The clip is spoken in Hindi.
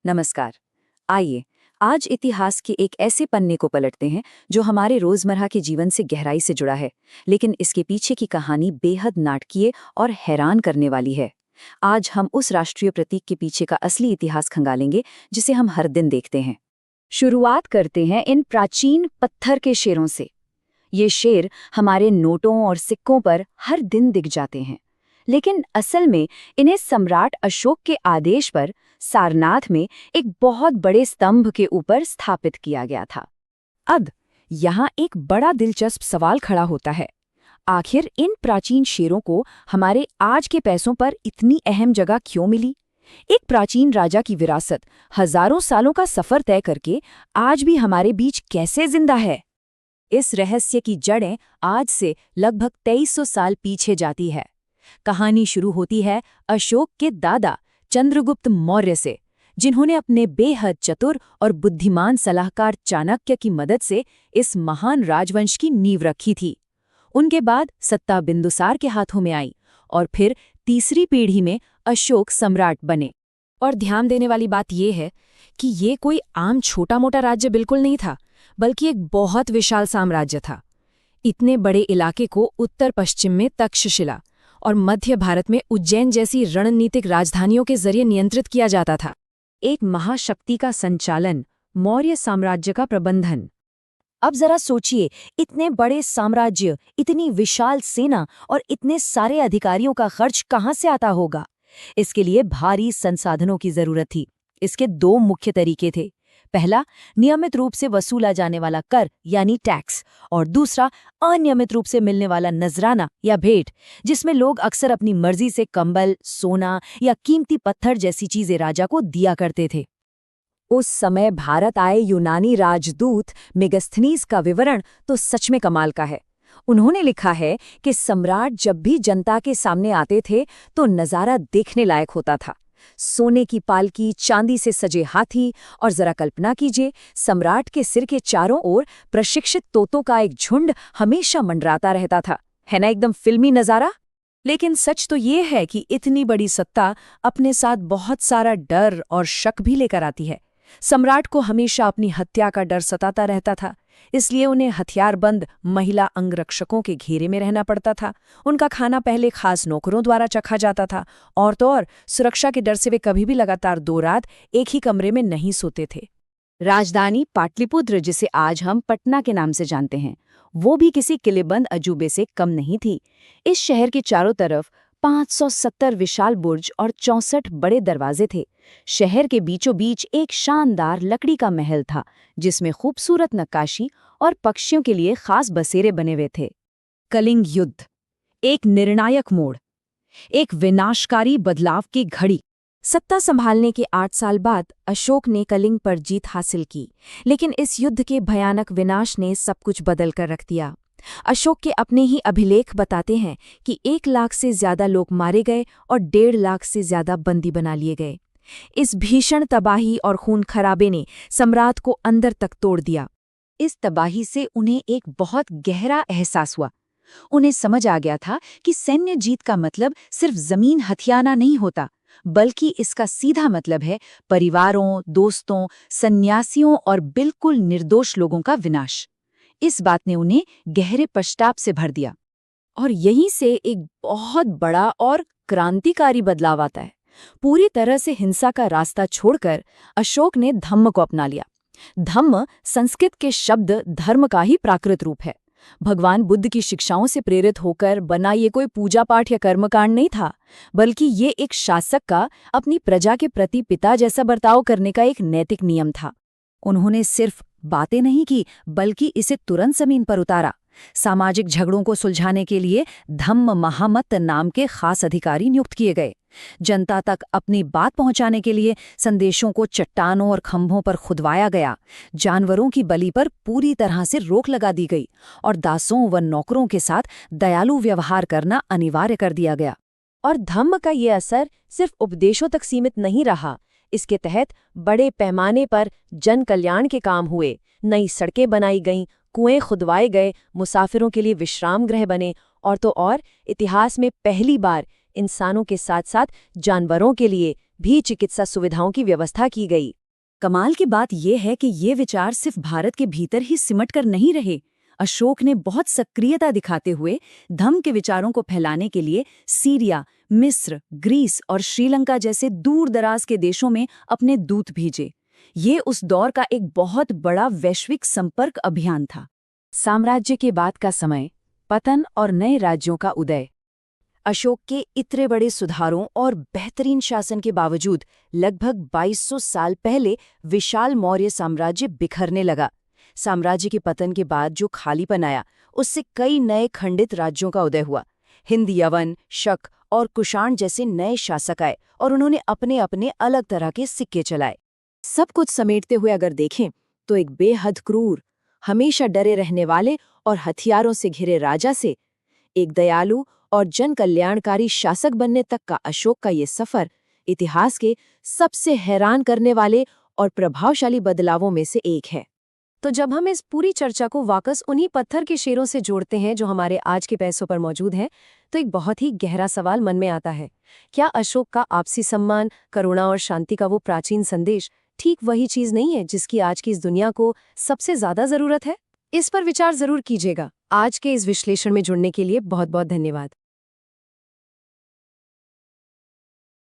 नमस्कार। आइए आज इतिहास के एक ऐसे पन्ने को पलटते हैं जो हमारे रोजमर्रा के जीवन से गहराई से जुड़ा है, लेकिन इसके पीछे की कहानी बेहद नाटकीय और हैरान करने वाली है। आज हम उस राष्ट्रीय प्रतीक के पीछे का असली इतिहास खंगालेंगे जिसे हम हर दिन देखते हैं। शुरुआत करते हैं इन प्राचीन पत्थर के शेरों से। ये शेर हमारे नोटों और सिक्कों पर हर दिन दिख जाते हैं, लेकिन असल में इन्हें सम्राट अशोक के आदेश पर सारनाथ में एक बहुत बड़े स्तंभ के ऊपर स्थापित किया गया था। अब यहाँ एक बड़ा दिलचस्प सवाल खड़ा होता है, आखिर इन प्राचीन शेरों को हमारे आज के पैसों पर इतनी अहम जगह क्यों मिली? एक प्राचीन राजा की विरासत हजारों सालों का सफर तय करके आज भी हमारे बीच कैसे जिंदा है? इस रहस्य की जड़ें आज से लगभग 2300 साल पीछे जाती है। कहानी शुरू होती है अशोक के दादा चंद्रगुप्त मौर्य से, जिन्होंने अपने बेहद चतुर और बुद्धिमान सलाहकार चाणक्य की मदद से इस महान राजवंश की नींव रखी थी। उनके बाद सत्ता बिंदुसार के हाथों में आई और फिर तीसरी पीढ़ी में अशोक सम्राट बने। और ध्यान देने वाली बात यह है कि ये कोई आम छोटा मोटा राज्य बिल्कुल नहीं था, बल्कि एक बहुत विशाल साम्राज्य था। इतने बड़े इलाके को उत्तर पश्चिम में तक्षशिला और मध्य भारत में उज्जैन जैसी रणनीतिक राजधानियों के जरिए नियंत्रित किया जाता था। एक महाशक्ति का संचालन, मौर्य साम्राज्य का प्रबंधन। अब जरा सोचिए, इतने बड़े साम्राज्य, इतनी विशाल सेना और इतने सारे अधिकारियों का खर्च कहाँ से आता होगा? इसके लिए भारी संसाधनों की जरूरत थी। इसके दो मुख्य तरीके थे। पहला, नियमित रूप से वसूला जाने वाला कर यानी टैक्स, और दूसरा अनियमित रूप से मिलने वाला नजराना या भेंट, जिसमें लोग अक्सर अपनी मर्जी से कंबल, सोना या कीमती पत्थर जैसी चीजें राजा को दिया करते थे। उस समय भारत आए यूनानी राजदूत मेगस्थनीज का विवरण तो सच में कमाल का है। उन्होंने लिखा है कि सम्राट जब भी जनता के सामने आते थे तो नजारा देखने लायक होता था। सोने की पालकी, चांदी से सजे हाथी, और जरा कल्पना कीजिए, सम्राट के सिर के चारों ओर प्रशिक्षित तोतों का एक झुंड हमेशा मंडराता रहता था। है ना एकदम फिल्मी नजारा? लेकिन सच तो ये है कि इतनी बड़ी सत्ता अपने साथ बहुत सारा डर और शक भी लेकर आती है। सम्राट को हमेशा अपनी हत्या का डर सताता रहता था, इसलिए उन्हें हथियारबंद महिला अंगरक्षकों के घेरे में रहना पड़ता था। उनका खाना पहले खास नौकरों द्वारा चखा जाता था, और तो और सुरक्षा के डर से वे कभी भी लगातार 2 रात एक ही कमरे में नहीं सोते थे। राजधानी पाटलिपुत्र, जिसे आज हम पटना के नाम से जानते हैं, वो भी किसी किलेबंद अजूबे से कम नहीं थी। इस शहर के चारों तरफ 570 विशाल बुर्ज और 64 बड़े दरवाजे थे। शहर के बीचों बीच एक शानदार लकड़ी का महल था, जिसमें खूबसूरत नक्काशी और पक्षियों के लिए खास बसेरे बने हुए थे। कलिंग युद्ध, एक निर्णायक मोड़, एक विनाशकारी बदलाव की घड़ी। सत्ता संभालने के 8 साल बाद अशोक ने कलिंग पर जीत हासिल की, लेकिन इस युद्ध के भयानक विनाश ने सब कुछ बदल कर रख दिया। अशोक के अपने ही अभिलेख बताते हैं कि 1 लाख से ज्यादा लोग मारे गए और 1.5 लाख से ज्यादा बंदी बना लिए गए। इस भीषण तबाही और खून खराबे ने सम्राट को अंदर तक तोड़ दिया। इस तबाही से उन्हें एक बहुत गहरा एहसास हुआ। उन्हें समझ आ गया था कि सैन्य जीत का मतलब सिर्फ जमीन हथियाना नहीं होता, बल्कि इसका सीधा मतलब है परिवारों, दोस्तों, सन्यासियों और बिल्कुल निर्दोष लोगों का विनाश। इस बात ने उन्हें गहरे पश्चाताप से भर दिया। और यहीं से एक बहुत बड़ा और क्रांतिकारी बदलाव आता है। पूरी तरह से हिंसा का रास्ता छोड़कर अशोक ने धम्म को अपना लिया। धम्म संस्कृत के शब्द धर्म का ही प्राकृत रूप है। भगवान बुद्ध की शिक्षाओं से प्रेरित होकर बना ये कोई पूजा पाठ या कर्मकांड नहीं था, बल्कि ये एक शासक का अपनी प्रजा के प्रति पिता जैसा बर्ताव करने का एक नैतिक नियम था। उन्होंने सिर्फ बातें नहीं की, बल्कि इसे तुरंत जमीन पर उतारा। सामाजिक झगड़ों को सुलझाने के लिए धम्म महामत नाम के खास अधिकारी नियुक्त किए गए। जनता तक अपनी बात पहुंचाने के लिए संदेशों को चट्टानों और खंभों पर खुदवाया गया। जानवरों की बलि पर पूरी तरह से रोक लगा दी गई और दासों व नौकरों के साथ दयालु व्यवहार करना अनिवार्य कर दिया गया। और धम्म का ये असर सिर्फ उपदेशों तक सीमित नहीं रहा। इसके तहत बड़े पैमाने पर जन कल्याण के काम हुए। नई सड़कें बनाई गईं, कुएं खुदवाए गए, मुसाफिरों के लिए विश्राम गृह बने, और तो और इतिहास में पहली बार इंसानों के साथ साथ जानवरों के लिए भी चिकित्सा सुविधाओं की व्यवस्था की गई। कमाल की बात यह है कि ये विचार सिर्फ भारत के भीतर ही सिमट कर नहीं रहे। अशोक ने बहुत सक्रियता दिखाते हुए धम्म के विचारों को फैलाने के लिए सीरिया, मिस्र, ग्रीस और श्रीलंका जैसे दूर दराज के देशों में अपने दूत भेजे। ये उस दौर का एक बहुत बड़ा वैश्विक संपर्क अभियान था। साम्राज्य के बाद का समय, पतन और नए राज्यों का उदय। अशोक के इतने बड़े सुधारों और बेहतरीन शासन के बावजूद लगभग 2200 साल पहले विशाल मौर्य साम्राज्य बिखरने लगा। साम्राज्य के पतन के बाद जो खालीपन आया, उससे कई नए खंडित राज्यों का उदय हुआ। हिंद, यवन, शक और कुषाण जैसे नए शासक आए और उन्होंने अपने अपने अलग तरह के सिक्के चलाए। सब कुछ समेटते हुए अगर देखें तो एक बेहद क्रूर, हमेशा डरे रहने वाले और हथियारों से घिरे राजा से एक दयालु और जन कल्याणकारी शासक बनने तक का अशोक का ये सफर इतिहास के सबसे हैरान करने वाले और प्रभावशाली बदलावों में से एक है। तो जब हम इस पूरी चर्चा को वापस उन्हीं पत्थर के शेरों से जोड़ते हैं जो हमारे आज के पैसों पर मौजूद हैं, तो एक बहुत ही गहरा सवाल मन में आता है। क्या अशोक का आपसी सम्मान, करुणा और शांति का वो प्राचीन संदेश ठीक वही चीज नहीं है जिसकी आज की इस दुनिया को सबसे ज्यादा जरूरत है? इस पर विचार जरूर कीजिएगा। आज के इस विश्लेषण में जुड़ने के लिए बहुत बहुत धन्यवाद।